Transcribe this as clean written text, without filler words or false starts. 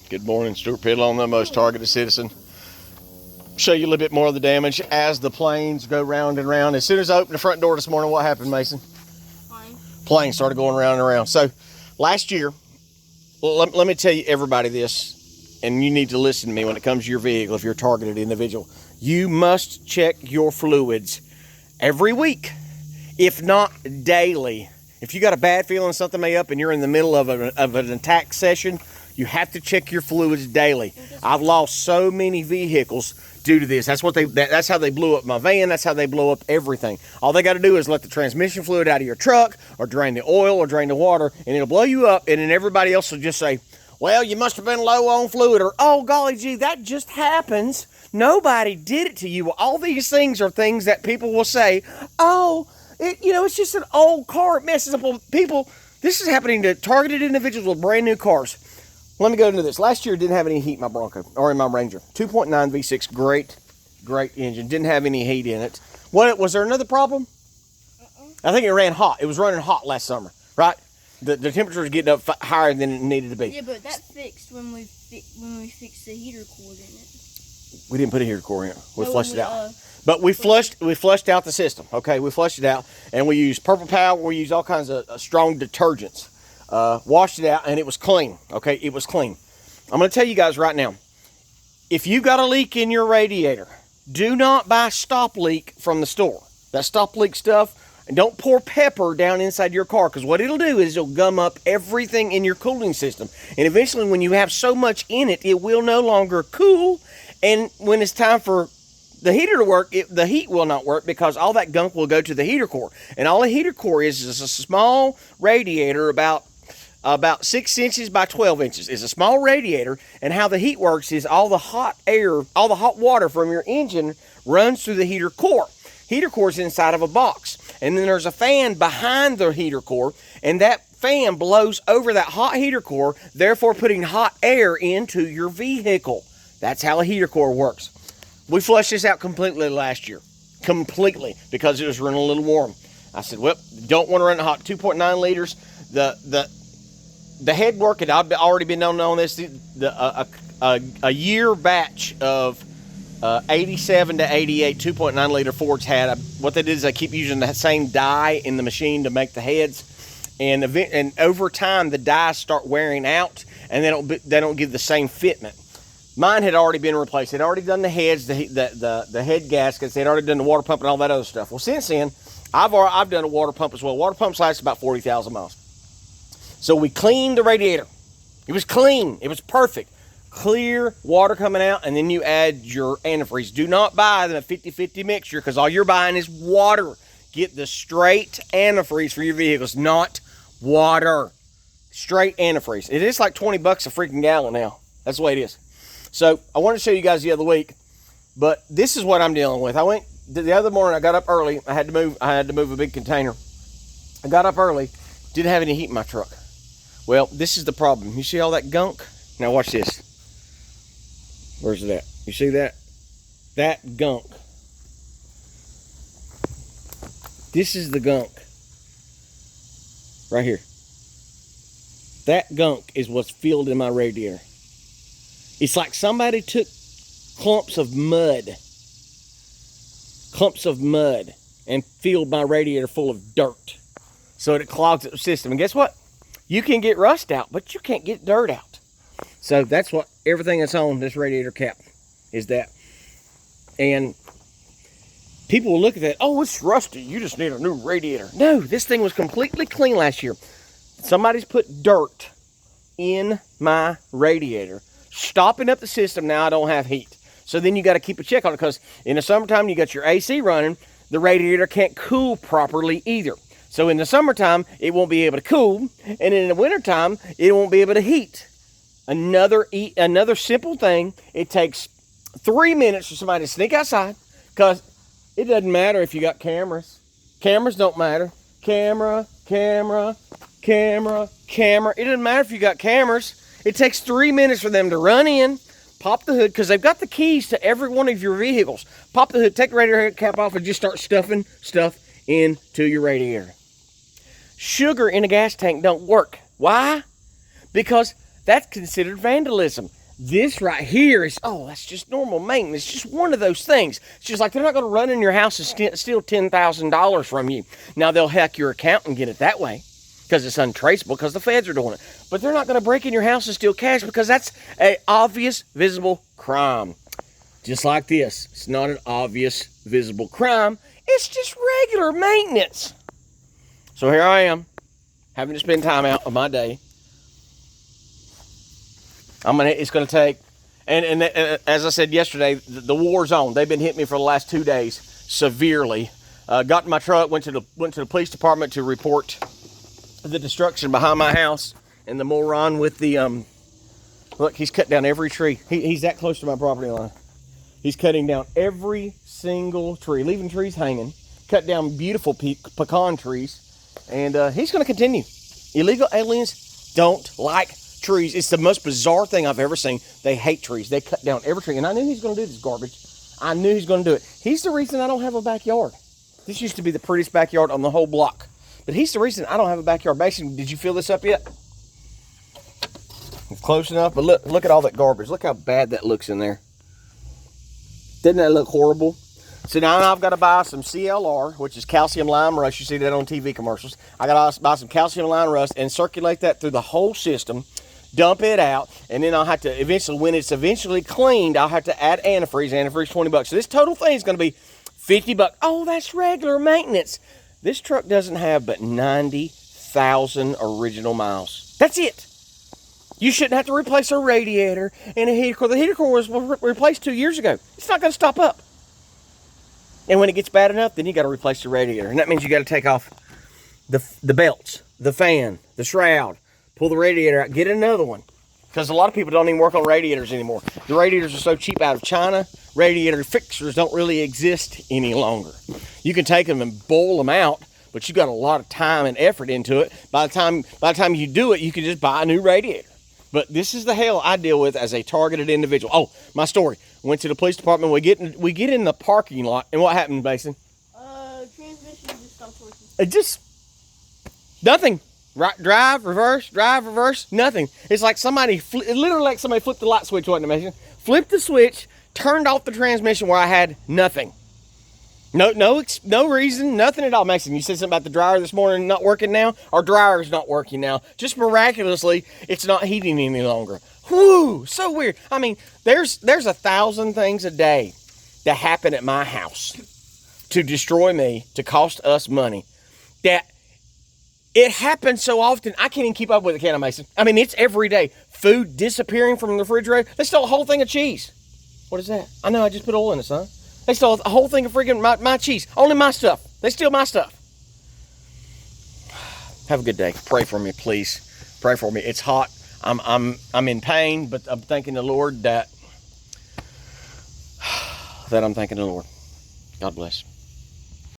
Good morning, Stuart Piddle on the Most Targeted Citizen. Show you a little bit more of the damage as the planes go round and round. As soon as I opened the front door this morning, what happened, Mason? Planes started going round and around. So last year, let me tell you everybody this, and you need to listen to me when it comes to your vehicle if you're a targeted individual. You must check your fluids every week, if not daily. If you got a bad feeling something may up and you're in the middle of an attack session, you have to check your fluids daily. I've lost so many vehicles due to this. That's how they blew up my van. That's how they blow up everything. All they got to do is let the transmission fluid out of your truck, or drain the oil, or drain the water, and it'll blow you up. And then everybody else will just say, "Well, you must have been low on fluid," or "Oh, golly gee, that just happens. Nobody did it to you." All these things are things that people will say, "Oh, it's just an old car. It messes up on people." This is happening to targeted individuals with brand new cars. Let me go into this. Last year, didn't have any heat in my Bronco, or in my Ranger. 2.9 V6, great engine. Didn't have any heat in it. Was there another problem? I think it ran hot. It was running hot last summer, right? The temperature was getting up higher than it needed to be. Yeah, but that fixed when we fixed the heater core, didn't it? We didn't put a heater core in it. We flushed it out. But we flushed out the system, okay? We flushed it out, and we used Purple Power. We used all kinds of strong detergents. Washed it out, and it was clean, okay? It was clean. I'm going to tell you guys right now, if you got a leak in your radiator, do not buy stop leak from the store. That stop leak stuff, and don't pour pepper down inside your car, because what it'll do is it'll gum up everything in your cooling system. And eventually, when you have so much in it, it will no longer cool, and when it's time for the heater to work, the heat will not work, because all that gunk will go to the heater core. And all a heater core is a small radiator about 6 inches by 12 inches. It's a small radiator, and how the heat works is all the hot water from your engine runs through the heater core. Heater core is inside of a box, and then there's a fan behind the heater core, and that fan blows over that hot heater core, therefore putting hot air into your vehicle. That's how a heater core works. We flushed this out completely last year. Completely. Because it was running a little warm. I said, well, don't want to run it hot. 2.9 liters. The head work had already been known on this. A year batch of 87 to 88 2.9 liter Fords had. What they did is they keep using the same die in the machine to make the heads. And over time, the dies start wearing out, and they don't give the same fitment. Mine had already been replaced. They'd already done the heads, the head gaskets. They'd already done the water pump and all that other stuff. Well, since then, I've done a water pump as well. Water pumps last about 40,000 miles. So we cleaned the radiator. It was clean. It was perfect. Clear water coming out, and then you add your antifreeze. Do not buy the 50-50 mixture, because all you're buying is water. Get the straight antifreeze for your vehicles, not water. Straight antifreeze. It is like $20 a freaking gallon now. That's the way it is. So I wanted to show you guys the other week, but this is what I'm dealing with. The other morning, I got up early. I had to move a big container. I got up early, didn't have any heat in my truck. Well, this is the problem. You see all that gunk? Now watch this. Where's it at? You see that? That gunk. This is the gunk. Right here. That gunk is what's filled in my radiator. It's like somebody took clumps of mud and filled my radiator full of dirt. So it clogs up the system. And guess what? You can get rust out, but you can't get dirt out. So that's what everything that's on this radiator cap is that. And people will look at that, "Oh, it's rusty. You just need a new radiator." No, this thing was completely clean last year. Somebody's put dirt in my radiator, stopping up the system. Now I don't have heat. So then you got to keep a check on it, because in the summertime, you got your AC running. The radiator can't cool properly either. So in the summertime, it won't be able to cool. And in the wintertime, it won't be able to heat. Another simple thing. It takes 3 minutes for somebody to sneak outside, because it doesn't matter if you got cameras. Cameras don't matter. Camera. It doesn't matter if you got cameras. It takes 3 minutes for them to run in, pop the hood, because they've got the keys to every one of your vehicles. Pop the hood, take the radiator cap off, and just start stuffing stuff into your radiator. Sugar in a gas tank don't work. Why? Because that's considered vandalism. This right here is, oh, that's just normal maintenance. It's just one of those things. It's just like they're not going to run in your house and steal $10,000 from you. Now, they'll hack your account and get it that way because it's untraceable because the feds are doing it. But they're not going to break in your house and steal cash because that's an obvious, visible crime. Just like this. It's not an obvious, visible crime. It's just regular maintenance. So here I am, having to spend time out of my day. It's going to take, and as I said yesterday, the war's on. They've been hitting me for the last 2 days severely. Got in my truck, went to the police department to report the destruction behind my house, and the moron with the look, he's cut down every tree. He's that close to my property line. He's cutting down every single tree, leaving trees hanging. Cut down beautiful pecan trees, and he's going to continue. Illegal aliens don't like trees. It's the most bizarre thing I've ever seen. They hate trees. They cut down every tree. And I knew he was going to do this garbage. I knew he was going to do it. He's the reason I don't have a backyard. This used to be the prettiest backyard on the whole block. But he's the reason I don't have a backyard. Basically, did you fill this up yet? It's close enough. But look at all that garbage. Look how bad that looks in there. Doesn't that look horrible? So now I've got to buy some CLR, which is calcium lime rust. You see that on TV commercials. I got to buy some calcium lime rust and circulate that through the whole system. Dump it out, and then I'll have to eventually, when it's eventually cleaned, I'll have to add antifreeze. Antifreeze $20. So this total thing is going to be $50. Oh, that's regular maintenance. This truck doesn't have but 90,000 original miles. That's it. You shouldn't have to replace a radiator and a heater core. The heater core was replaced 2 years ago. It's not going to stop up. And when it gets bad enough, then you got to replace the radiator, and that means you got to take off the belts, the fan, the shroud. Pull the radiator out, get another one. Because a lot of people don't even work on radiators anymore. The radiators are so cheap out of China, radiator fixers don't really exist any longer. You can take them and boil them out, but you got a lot of time and effort into it. By the time you do it, you can just buy a new radiator. But this is the hell I deal with as a targeted individual. Oh, my story. Went to the police department, we get in the parking lot, and what happened, Mason? Transmission just stopped working. It just, nothing. Right, drive, reverse, nothing. It's like literally like somebody flipped the light switch, wasn't it, Mason? Flipped the switch, turned off the transmission where I had nothing. No reason, nothing at all. Mason, you said something about the dryer this morning not working now? Our dryer's not working now. Just miraculously, it's not heating any longer. Whew, so weird. I mean, there's 1,000 things a day that happen at my house to destroy me, to cost us money, that it happens so often, I can't even keep up with it, can I, Mason? I mean, it's every day. Food disappearing from the refrigerator. They stole a whole thing of cheese. What is that? I know, I just put oil in it, son. They stole a whole thing of freaking my cheese. Only my stuff. They steal my stuff. Have a good day. Pray for me, please. Pray for me. It's hot. I'm in pain, but I'm thanking the Lord that I'm thanking the Lord. God bless.